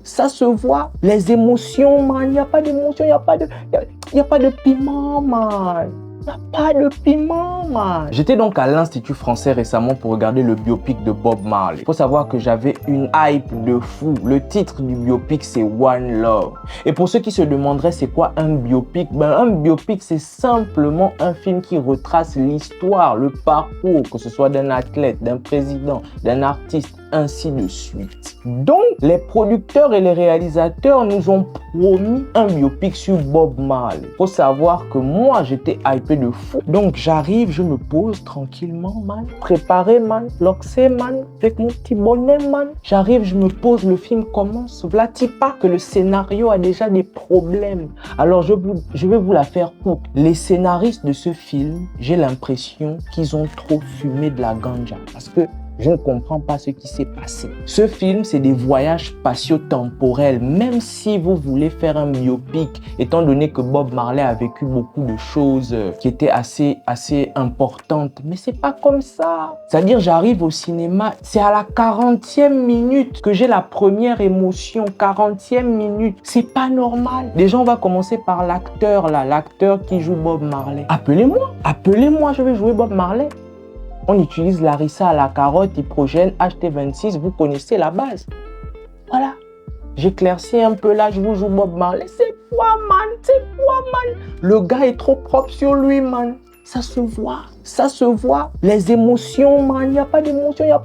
Ça se voit. Les émotions, man. Il n'y a pas d'émotion, il n'y a pas de piment, man. Il n'y a pas de piment, man. J'étais donc à l'Institut français récemment pour regarder le biopic de Bob Marley. Il faut savoir que j'avais une hype de fou. Le titre du biopic, c'est One Love. Et pour ceux qui se demanderaient c'est quoi un biopic, un biopic, c'est simplement un film qui retrace l'histoire, le parcours, que ce soit d'un athlète, d'un président, d'un artiste, ainsi de suite. Donc, les producteurs et les réalisateurs nous ont promis un biopic sur Bob Marley. Faut savoir que moi, j'étais hypé de fou. Donc, j'arrive, je me pose tranquillement, man. Préparé, man. Loxé, man. Avec mon petit bonnet, man. J'arrive, je me pose, le film commence. Vlati pas que le scénario a déjà des problèmes. Alors, je vais vous la faire courte. Les scénaristes de ce film, j'ai l'impression qu'ils ont trop fumé de la ganja. Parce que je ne comprends pas ce qui s'est passé. Ce film, c'est des voyages spatio-temporels. Même si vous voulez faire un biopic, étant donné que Bob Marley a vécu beaucoup de choses qui étaient assez importantes. Mais c'est pas comme ça. C'est-à-dire, j'arrive au cinéma, c'est à la 40e minute que j'ai la première émotion. 40e minute. C'est pas normal. Déjà, on va commencer par l'acteur là, l'acteur qui joue Bob Marley. Appelez-moi, je vais jouer Bob Marley. On utilise Larissa à la carotte, Hyprogène, HT26, vous connaissez la base. Voilà. J'éclaircis un peu là, je vous joue Bob Marley. C'est quoi, man? Le gars est trop propre sur lui, man. Ça se voit. Les émotions, man. Il n'y a pas d'émotion, il n'y a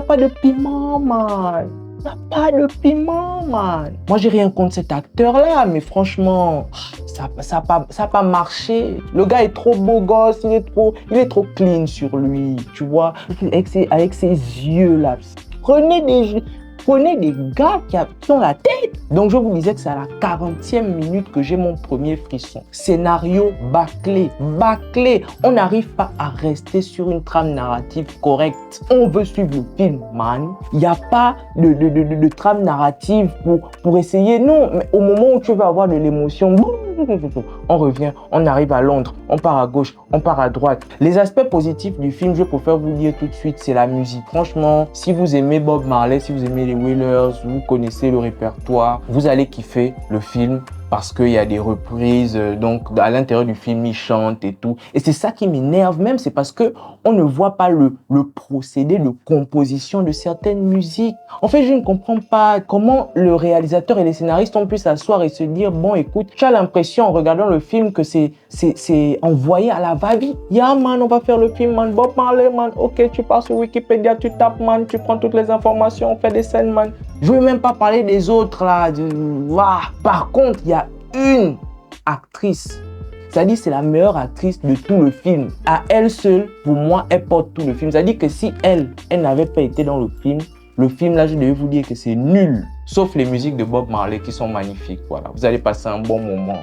pas de piment, man. Il n'y a pas de piment, man. Moi, j'ai rien contre cet acteur-là, mais franchement, ça a pas marché. Le gars est trop beau gosse, il est trop clean sur lui, tu vois, avec ses yeux-là. Prenez des gars qui ont la tête. Donc, je vous disais que c'est à la 40e minute que j'ai mon premier frisson. Scénario bâclé. On n'arrive pas à rester sur une trame narrative correcte. On veut suivre le film, man. Il n'y a pas de trame narrative pour essayer. Non, mais au moment où tu vas avoir de l'émotion, on revient, on arrive à Londres, on part à gauche, on part à droite. Les aspects positifs du film, je préfère vous dire tout de suite, c'est la musique. Franchement, si vous aimez Bob Marley, si vous aimez les Wailers, vous connaissez le répertoire, vous allez kiffer le film parce qu'il y a des reprises, donc à l'intérieur du film, ils chantent et tout. Et c'est ça qui m'énerve même, c'est parce que on ne voit pas le procédé de composition de certaines musiques. En fait, je ne comprends pas comment le réalisateur et les scénaristes ont pu s'asseoir et se dire, bon, écoute, tu as l'impression en regardant le film que c'est envoyé à la va-vite. Yeah, man, on va faire le film, man. Bob Marley, man. Ok, tu pars sur Wikipédia, tu tapes, man. Tu prends toutes les informations, on fait des scènes, man. Je ne vais même pas parler des autres, là. Par contre, il y a une actrice. C'est-à-dire c'est la meilleure actrice de tout le film. À elle seule, pour moi, elle porte tout le film. C'est-à-dire que si elle n'avait pas été dans le film là, je devais vous dire que c'est nul. Sauf les musiques de Bob Marley qui sont magnifiques. Voilà. Vous allez passer un bon moment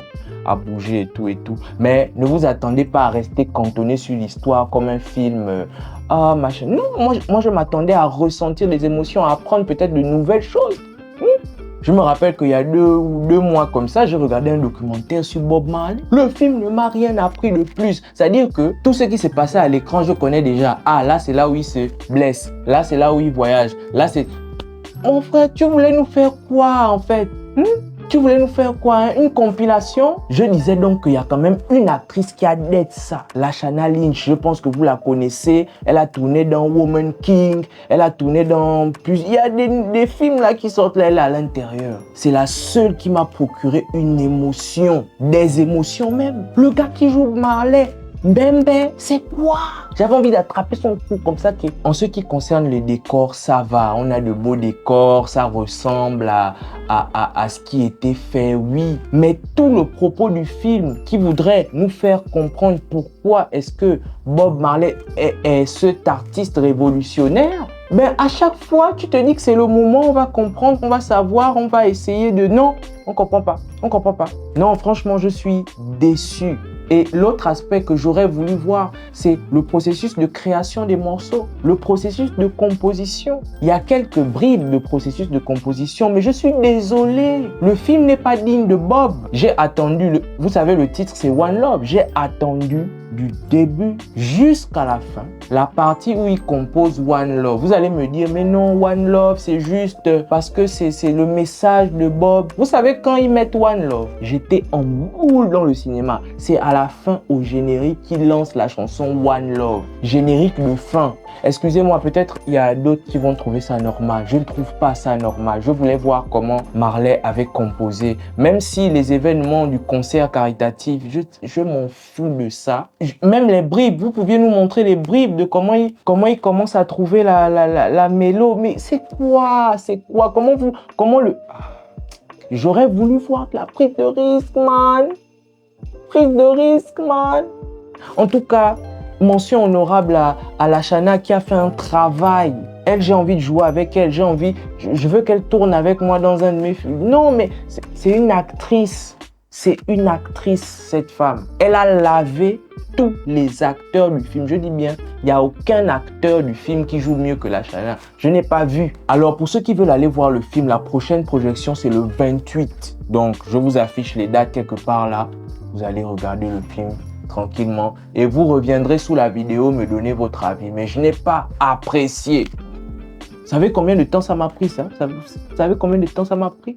à bouger et tout et tout. Mais ne vous attendez pas à rester cantonné sur l'histoire comme un film. Machin. Non, moi je m'attendais à ressentir des émotions, à apprendre peut-être de nouvelles choses. Je me rappelle qu'il y a deux mois comme ça, j'ai regardé un documentaire sur Bob Marley. Le film ne m'a rien appris de plus. C'est-à-dire que tout ce qui s'est passé à l'écran, je connais déjà. Ah, là, c'est là où il se blesse. Là, c'est là où il voyage. Là, c'est... Mon frère, tu voulais nous faire quoi, en fait? Tu voulais nous faire quoi, hein? Une compilation? Je disais donc qu'il y a quand même une actrice qui a d'être ça. Lashana Lynch, je pense que vous la connaissez. Elle a tourné dans Woman King. Elle a tourné dans plus... Il y a des films là qui sortent là, elle est à l'intérieur. C'est la seule qui m'a procuré une émotion. Des émotions même. Le gars qui joue Marley. Bembe, c'est quoi? J'avais envie d'attraper son cou comme ça. En ce qui concerne les décors, ça va. On a de beaux décors, ça ressemble à ce qui était fait, oui. Mais tout le propos du film qui voudrait nous faire comprendre pourquoi est-ce que Bob Marley est cet artiste révolutionnaire, ben à chaque fois, tu te dis que c'est le moment, on va comprendre, on va savoir, on va essayer de... Non, on comprend pas. Non, franchement, je suis déçu. Et l'autre aspect que j'aurais voulu voir, c'est le processus de création des morceaux, le processus de composition. Il y a quelques bribes de processus de composition, mais je suis désolé, le film n'est pas digne de Bob. J'ai attendu, vous savez, le titre c'est One Love. J'ai attendu du début jusqu'à la fin, la partie où il compose One Love. Vous allez me dire, mais non, One Love, c'est juste parce que c'est le message de Bob. Vous savez, quand ils mettent One Love, j'étais en boule dans le cinéma. C'est à la fin, au générique, qu'ils lancent la chanson One Love. Générique de fin. Excusez-moi, peut-être il y a d'autres qui vont trouver ça normal. Je ne trouve pas ça normal. Je voulais voir comment Marley avait composé. Même si les événements du concert caritatif, je m'en fous de ça. Même les bribes, vous pouviez nous montrer les bribes de comment il commence à trouver la mélo. Mais c'est quoi? C'est quoi? Comment le... J'aurais voulu voir de la prise de risque, man. Prise de risque, man. En tout cas, mention honorable à Lashana qui a fait un travail. Elle, j'ai envie de jouer avec elle. Je veux qu'elle tourne avec moi dans un de mes films. Non, mais c'est une actrice. C'est une actrice, cette femme. Elle a lavé tous les acteurs du film. Je dis bien, il n'y a aucun acteur du film qui joue mieux que Lashana. Je n'ai pas vu. Alors, pour ceux qui veulent aller voir le film, la prochaine projection, c'est le 28. Donc, je vous affiche les dates quelque part là. Vous allez regarder le film tranquillement et vous reviendrez sous la vidéo me donner votre avis. Mais je n'ai pas apprécié. Vous savez combien de temps ça m'a pris ça? Vous savez combien de temps ça m'a pris?